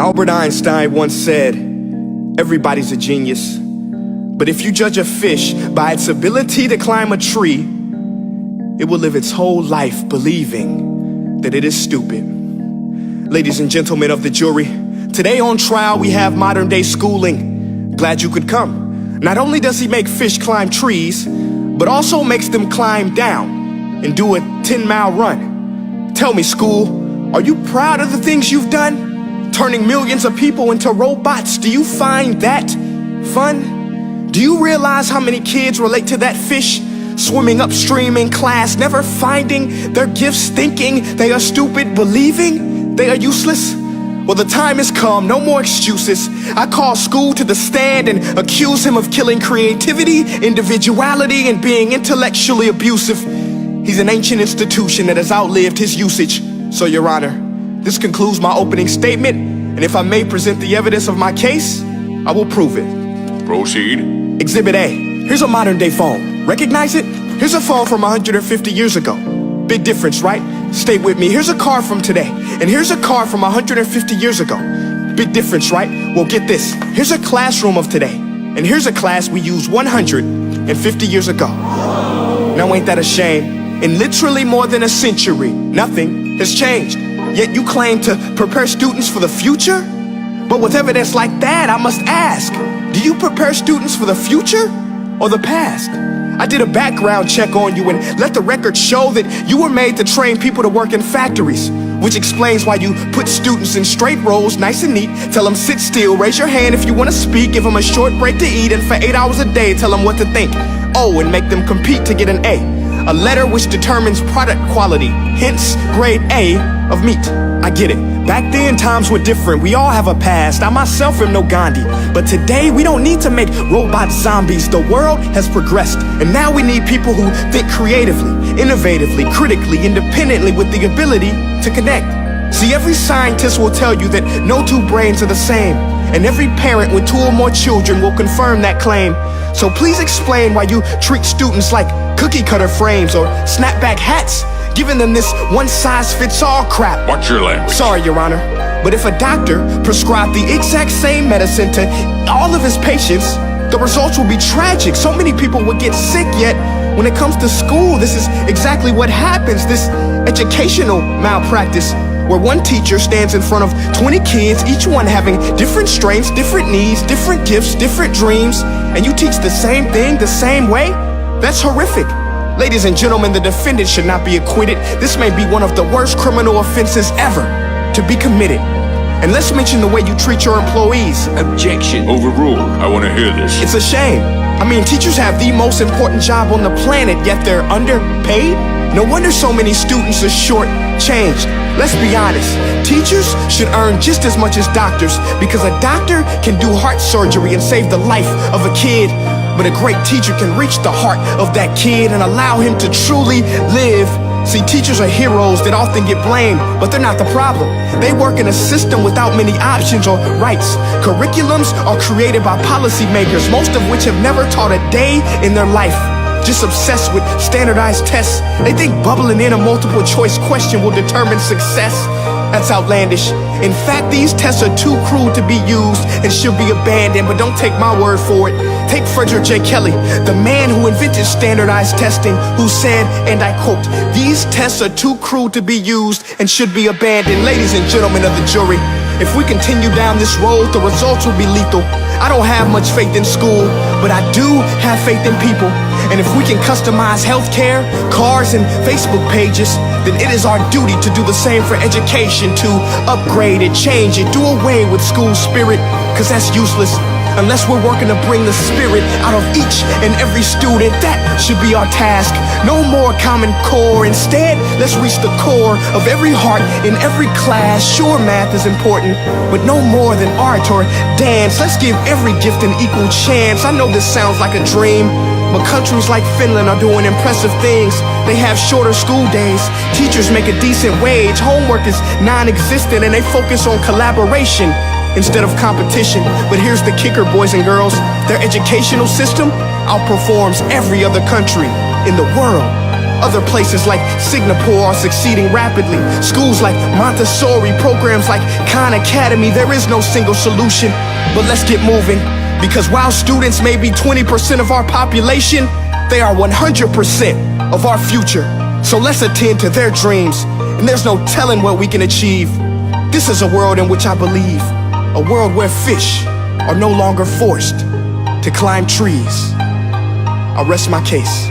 Albert Einstein once said, everybody's a genius. But if you judge a fish by its ability to climb a tree, it will live its whole life believing that it is stupid. Ladies and gentlemen of the jury, today on trial we have modern day schooling. Glad you could come. Not only does he make fish climb trees, but also makes them climb down and do a 10-mile run. Tell me, school, are you proud of the things you've done? Turning millions of people into robots, do you find that fun? Do you realize how many kids relate to that fish? Swimming upstream in class, never finding their gifts, thinking they are stupid, believing they are useless? Well, the time has come, no more excuses. I call school to the stand and accuse him of killing creativity, individuality, and being intellectually abusive. He's an ancient institution that has outlived his usage. So, Your Honor, this concludes my opening statement, and if I may present the evidence of my case, I will prove it. Proceed. Exhibit A. Here's a modern day phone. Recognize it? Here's a phone from 150 years ago. Big difference, right? Stay with me. Here's a car from today, and here's a car from 150 years ago. Big difference, right? Well, get this. Here's a classroom of today, and here's a class we used 150 years ago. Now ain't that a shame? In literally more than a century, nothing has changed. Yet you claim to prepare students for the future? But with evidence like that, I must ask, do you prepare students for the future or the past? I did a background check on you and let the record show that you were made to train people to work in factories, which explains why you put students in straight rows, nice and neat, tell them sit still, raise your hand if you want to speak, give them a short break to eat, and for 8 hours a day, tell them what to think. Oh, and make them compete to get an A letter which determines product quality, hence grade A of meat. I get it. Back then, times were different. We all have a past. I myself am no Gandhi. But today, we don't need to make robot zombies. The world has progressed. And now we need people who think creatively, innovatively, critically, independently, with the ability to connect. See, every scientist will tell you that no two brains are the same. And every parent with 2 or more children will confirm that claim. So please explain why you treat students like cookie cutter frames or snapback hats, giving them this one-size-fits-all crap. Watch your language. Sorry, Your Honor, but if a doctor prescribed the exact same medicine to all of his patients, the results will be tragic. So many people would get sick, yet when it comes to school, this is exactly what happens. This educational malpractice, where one teacher stands in front of 20 kids, each one having different strengths, different needs, different gifts, different dreams, and you teach the same thing the same way? That's horrific. Ladies and gentlemen, the defendant should not be acquitted. This may be one of the worst criminal offenses ever to be committed. And let's mention the way you treat your employees. Objection. Overruled. I want to hear this. It's a shame. I mean, teachers have the most important job on the planet, yet they're underpaid? No wonder so many students are short-changed. Let's be honest, teachers should earn just as much as doctors, because a doctor can do heart surgery and save the life of a kid, but a great teacher can reach the heart of that kid and allow him to truly live. See, teachers are heroes that often get blamed, but they're not the problem. They work in a system without many options or rights. Curriculums are created by policymakers, most of which have never taught a day in their life. Just obsessed with standardized tests. They think bubbling in a multiple choice question will determine success. That's outlandish. In fact, these tests are too cruel to be used and should be abandoned, but don't take my word for it. Take Frederick J. Kelly, the man who invented standardized testing, who said, and I quote, "These tests are too cruel to be used and should be abandoned." Ladies and gentlemen of the jury, if we continue down this road, the results will be lethal. I don't have much faith in school, but I do have faith in people. And if we can customize healthcare, cars, and Facebook pages, then it is our duty to do the same for education, to upgrade it, change it, do away with school spirit, because that's useless. Unless we're working to bring the spirit out of each and every student, that should be our task. No more Common Core. Instead, let's reach the core of every heart in every class. Sure, math is important, but no more than art or dance. Let's give every gift an equal chance. I know this sounds like a dream, but countries like Finland are doing impressive things. They have shorter school days. Teachers make a decent wage. Homework is non-existent, and they focus on collaboration instead of competition. But here's the kicker, boys and girls. Their educational system outperforms every other country in the world. Other places like Singapore are succeeding rapidly. Schools like Montessori, programs like Khan Academy, there is no single solution. But let's get moving, because while students may be 20% of our population, they are 100% of our future. So let's attend to their dreams, and there's no telling what we can achieve. This is a world in which I believe, a world where fish are no longer forced to climb trees. I'll rest my case.